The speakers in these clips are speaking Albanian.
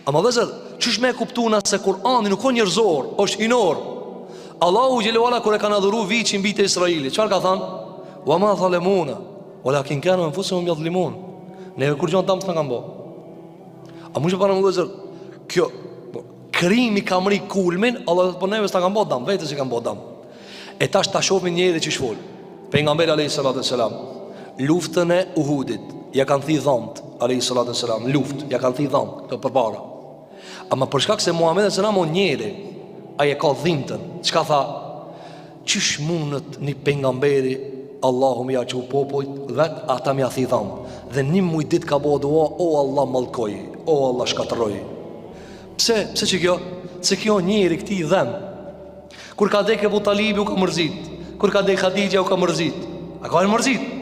Ama vëzër, çish me kuptuna se Kur'ani nuk ka njerëzor, është hinor. Allahu xhelalu kur e kanë adhuru viçin mbi të Israilit, çfarë ka thënë? Wa ma zalamuna, walakin kanu anfusuhum yadhlimun. Ne kur jon tam s'kan bë. A mund të bëjmë vëzër, kjo krimi ka mri kulmin, Allah po neve s'ta kanë bë dam, vetë si kanë bë dam. E tash ta shohim njëri që shfol. Pejgamberi alayhis salatu wassalam, luftën e Uhudit, ja kanë thënë dhamt, alayhis salatu wassalam, luftë, ja kanë thënë dhamt, këto përpara. Ama për shkak se Muhamedi sallallahu alaihi wasallam njëri, ai e ka dhimbtën. Çka tha? Çish mundet një pejgamberi Allahu më ja çu popujt vet ata më ia dham. Dhe një muj dit ka bëu dua, o Allah mallkoj, o Allah shkatërroj. Pse që kjo? Se kjo njëri këtij dhem. Kur ka dekë Abu Talibi u ka mërzit, kur ka dekë Khadija u ka mërzit. A ka mërzit?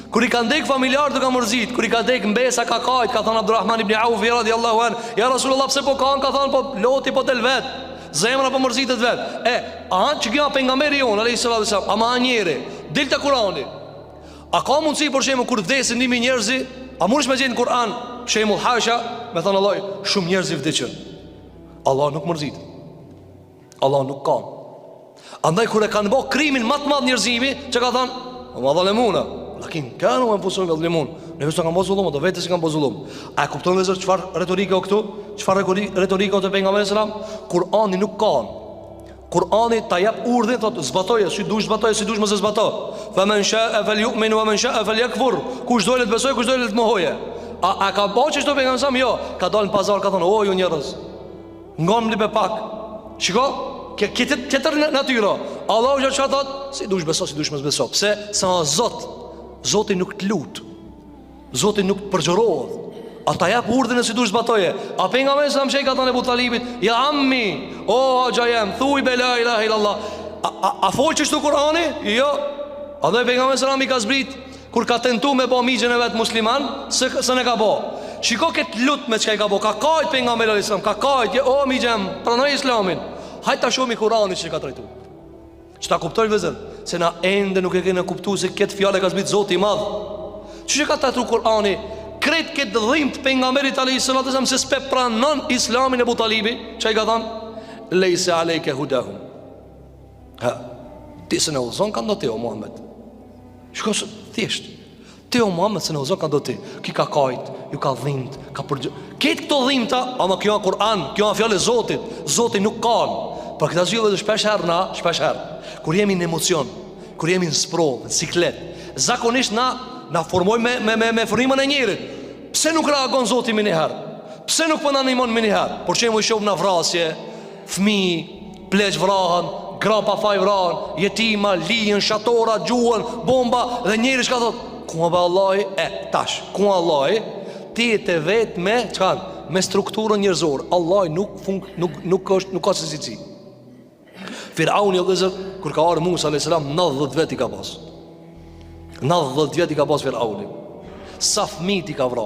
Kur i ka ndek familjarët u ka mërzit, kur i ka dek mbesa ka kajt, ka thënë Abdulrahman ibn Auf radhiyallahu an, ja Rasulullah pse po kanë, ka thënë po loti po del vet. Zemra po mërzitet vet. A që kjo pejgamberi jon alayhis salatu wasallam, ama njëri del te Kurani. A ka mundësi për shembull kur vdesin 1000 njerëz, a mundesh me gjetë në Kur'an shembull hasha, me thënë Allah, shumë njerëz vdiqën. Allah nuk mërzit. Allah nuk ka. Andaj kur e kanë bë krimin më të madh njerëzimi, çka ka thënë? Ma dhalemuna, lakin kanu anfusuhum yadhlimun. Ne vetë kanë bëzullum, do vetë si kanë bëzullum. A e kupton vëzër çfarë retorike o këtu? Çfarë retorike o te pejgamberi sallam? Kur'ani nuk ka. Kur'ani ta jap urdhën, thotë zbatoje, si dush zbatoje, si dush mos e zbato. Fa man sha'a falyu'min wa man sha'a falyakfur. Kush do të besoj, kush do të mohoje. A ka bëj çdo pejgamberi sallam? Jo, ka dalë në pazar, ka thonë, o ju njerëz, ngomli me pak. Shiko, këtë natyra. Allahu që thot, si dush beso, si dush mos beso. Pse? Sa Zoti nuk të lut. Zoti nuk të përgjërohet. Ata jap urdhën si dush zbatoje. A pejgamberi sa më shej ka thënë Abu Talibit, ja ammi, o hoxha jam, thuaj be la ilaha illallah. A fol çështu Kur'ani? Jo. A dhe pejgamberi sa më ka zbrit kur ka tentuar me bë migjën e vet musliman, s'e ne ka bë. Shiko këtë lut me çka i ka bë. Ka kajt pejgamberi sallallahu alajhi wasallam, ka kajt, o migjëm, pranoj Islamin. Hajta shohim Kur'anin që ka trajtuar. Çta kuptoj vëzër? Se na ende nuk e kena kuptuar se këtë fjalë ka zbrit Zoti i Madh. Çu ka trajtuar Kur'ani? Kret këtë dhimbt pejgamberit alayhis salatu wasallam se s'pe pranon Islamin e Abu Talibi, çai ka thënë leysa alejka hudahum. Ha, ti se në uzon ka ndote o Muhammed. Shko thjesht. Ti o Muhammed se në uzon ka ndote. Ki ka kajt, ju ka dhimbt, ka përgjë. Këtë këto dhimbta, ama kjo është Kur'an, kjo është fjalë e Zotit. Zoti nuk ka. Për këtë arsye edhe shpesh herë kur jemi në emocion, kur jemi në sprov, në siklet, zakonisht na formojmë me frymën e njerit. Pse nuk reagon Zoti më një herë? Pse nuk po na ndihmon më një herë? Por çemu i shoh në vrasje, fëmijë, pleq vrahen, gra pa faj vrahen, jetima, lijen, shatora, gjuhën, bomba, dhe njeri shka thot, ku ba Allahi, tash, ku Allahi, ti e të vetë me, çkan, me strukturën njerëzor. Allahi nuk ka sesici. Firauni o dhezër, kur ka arë Musa a.s. 90 veti ka pas. 90 veti ka pas Firauni. Sa fëmijë ti ka vra,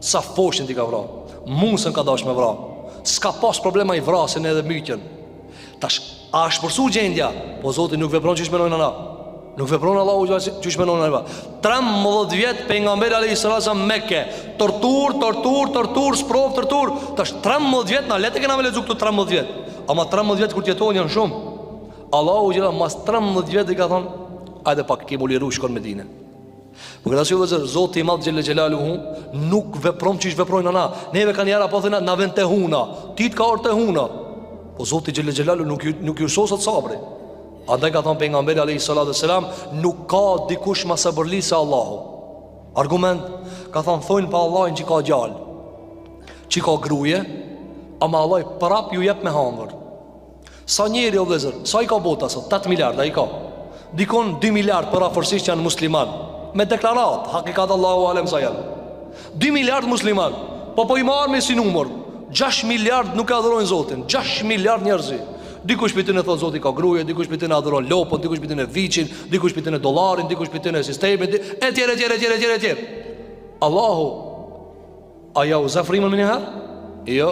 sa foshin ti ka vra, Musën ka dash me vra. S'ka pas problema i vrasin edhe myqen. Tash, a është përsu gjendja? Po Zoti nuk vepron që shmenojnë ana. Nuk vepron Allahu që shmenojnë ana. 13 vjet pejgamberi alayhis salam Mekke. Tortur, sprov, tortur. Tash 13 vjet na letë kena me lexu këtu 13 vjet. Ama 13 vjet kur të jetojnë janë shumë. Allahu gjitha mas 13 vjet i ka thonë, ajde pak kemu liru shkon me dine. Për këtë arsye vëzër, Zoti i Madh xhelle xhelaluhu nuk vepron që veprojnë ana. Neve kanë jara po thënë na vend te huna. Ti të ka orë te huna. Po Zoti xhelle xhelaluhu nuk ju sosat sabri. Andaj ka thonë pejgamberi alayhis salatu wassalam, nuk ka dikush më sabërli se Allahu. Argument, ka thonë pa Allahin që ka gjallë, që ka gruje, ama Allah prap ju jep me hangër. Sa njeri o vëzër, sa i ka bota sot? 8 miliard, a i ka. Dikon 2 miliard për afërsisht që janë musliman. Me deklarat, hakikat Allahu alem sa janë 2 miliard musliman. Po i marrë me si numër 6 miliard nuk e adhurojnë Zotin. 6 miliard njerëzi. Dikush për të në thotë Zoti ka gruje, dikush për të në adhuron lopën, dikush për të në vichin, dikush për të në dolarin, dikush për të në sistemin, e tjere. Allahu, a ja u zafrimën me njëherë? Jo.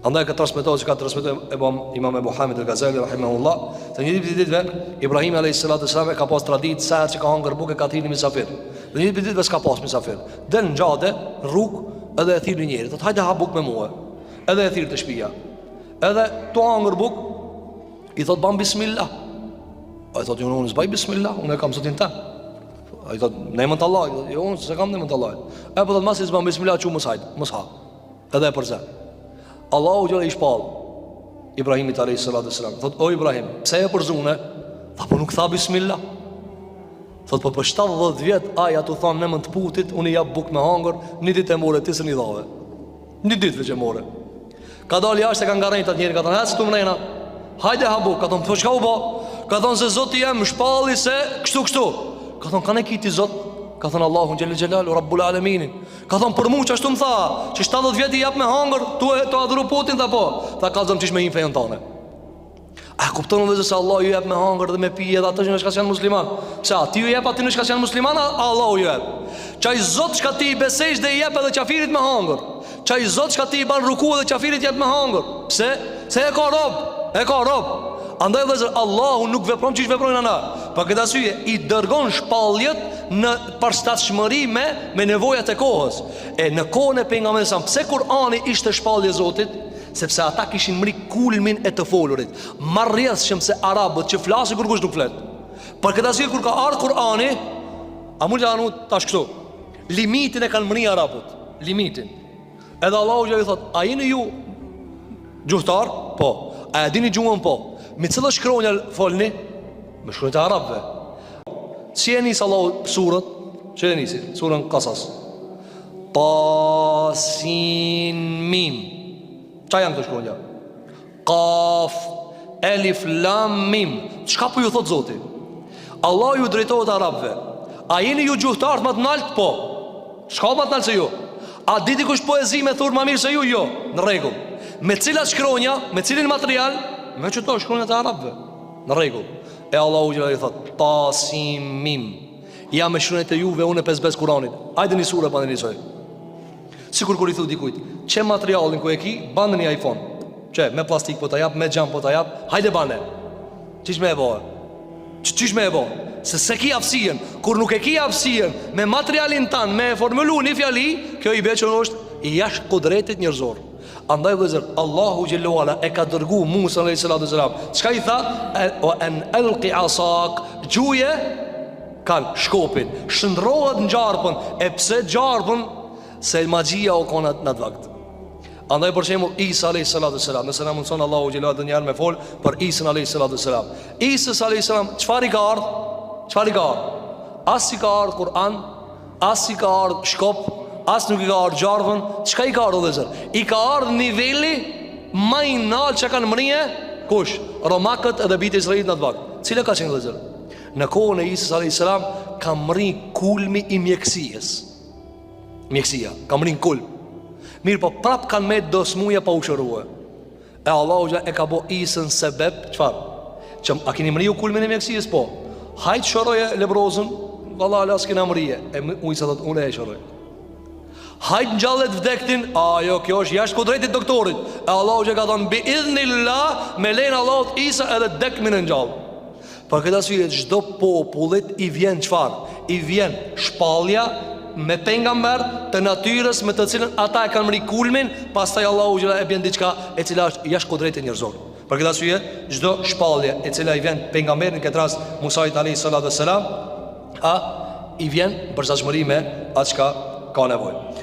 Andaj ka transmetohet që ka transmetohet Imam Ebu Hamid el-Ghazali rahimahullah, se një ditëve Ibrahim a.s. ka pas tradit sa që ka hangër bukë ka thirrni misafir. Dhe një ditëve s'ka pas misafir. Del në gjade, në rrugë edhe e thirrni njëri. Thot hajde ha bukë me mua. edhe e thirë të shtëpia. Edhe tu hangër buk, i thot ban bismillah. Ai thot unë s'baj bismillah, unë e kam zotin ta. Ai thot në emrin të Allahut, jo unë s'e kam në emrin të Allahut. E po thot masi s'ban bismillah çu mos hajt, mos ha. Edhe e përza. Allahu gjallë i shpall Ibrahimit alayhis salam. Thot o Ibrahim, pse e përzune? Tha po nuk tha bismillah. Thot po për 70 vjet aja tu thon në emrin të putit, unë i jap buk me hangër, një ditë e morë ti s'ni dhave. Një ditë veç e morë. Ka dalë jashtë e ka ngarrën atë njëri, ka thënë ecë tu mrena. Hajde ha buk, ka thënë po çka u bë? Ka thënë se Zoti jam shpalli se kështu. Ka thënë kanë kiti Zot. Ka thënë Allahu xhelel xhelalu Rabbul Alamin. Ka thënë për mua çashtu më tha, që 70 vjet i jap me hangër, tu adhuru putin ta po. Tha kallzom çish me një fejon tonë. A kupton vëzë se Allah ju jep me hangër dhe me pije dhe atë që nësh ka qenë musliman. Pse ti ju jep aty nësh ka qenë musliman, Allahu ju jep. Çaj Zot çka ti i besesh dhe i jep edhe qafirit me hangër. Çaj Zot çka ti i ban ruku dhe qafirit jep me hangër. Pse? Se e ka rob. Andaj vëzë Allahu nuk vepron çish veprojnë ana. Për këtë arsye i dërgon shpalljet në përshtatshmëri me nevojat e kohës. E në kohën e pejgamberit sa pse Kur'ani ishte shpallje e Zotit? Sepse ata kishin mri kulmin e të folurit. Marrjedhshëm se arabët që flasin kur kush nuk flet. Për këtë arsye kur ka ardhur Kur'ani, a mund të anu tash këtu. Limitin e kanë mri arabët, limitin. Edhe Allahu i thot, a jeni ju gjuhtar? Po. A e dini gjuhën? Po. Me cila shkronja folni? Me shkronjat e arabëve. Si e nis Allahu surën? Çe e nisi? Surën Qasas. Ta sin mim. Qa janë të shkronja? Kaf, elif, lam, mim. Çka po ju thot Zoti? Allah ju drejtohet arabëve. A jeni ju gjuhtarët më të nalt? Po. Çka më të nalt se ju? A diti kush poezi me thurë më mirë se ju? Jo, në rregull. Me cilat shkronja, me cilin material? Me çto shkronjat e arabëve. Në rregull. E Allahu i thot Tasim mim. Ja me shkronjat e juve unë 5 Kur'anit. Hajde një sure pa nisoj. Sikur kur i thu dikujt, çe materialin ku e ki, bandë një iPhone. Çe, me plastik po ta jap, me xham po ta jap, hajde bane. Çish më e bë? Çish më e bë? Se ki aftësinë, kur nuk e ki aftësinë me materialin tan, me formulu një fjali, kjo i bë që është i jashtë kudretit njerëzor. Andaj vëzër, Allahu xhallahu ala e ka dërgu Musa alayhis salam. Çka i tha? O an alqi asak, gjuje kan shkopin, shndrohet në gjarpën. E pse gjarpën? Se magjia o konat në të vakt. Andaj për shembull Isa alayhis salam, nëse na mundson Allahu xhallahu dhe njëherë me fol për Isa alayhis salam. Isa alayhis salam, çfarë ka ardh? As i ka ardh Kur'an, as i ka ardh shkop, as nuk i ka ardh gjarvën. Çka i ka ardh vëllezër? I ka ardh niveli më i lartë që kanë mrije kush? Romakët edhe bitë Izraelit në të vakt. Cila ka qenë vëllezër? Në kohën e Isa alayhis salam ka mri kulmi i mjekësisë. Mjekësia, kam rinë kulm. Mirë po prap kanë me dosmuja pa u shërue. E Allahu e ka bo Isën sebeb. Qfar? Që a kini mri u kulmin e mjekësijës? Po. Hajtë shëroje lebrozën. Valla ala s'kina mrije. E ujtë thot, unë e shëroj. Hajtë në gjallet vdektin. Jo, kjo është jashtë kodrejtit doktorit. E Allahu ka thonë bi idhnillah, me lejnë Allahut Isa edhe dekmin në gjallë. Për këtë arsye çdo popullit i vjen qfar? I vjen shpallja me pejgamber të natyrës me të cilën ata e kanë mri kulmin, pastaj Allahu e bën diçka e cila është jashtë kodrejtit njerëzor. Për këtë arsye çdo shpallje e cila i vjen pejgamberit, në këtë rast Musait alayhis salam, i vjen për zaçmëri me atë çka ka nevojë.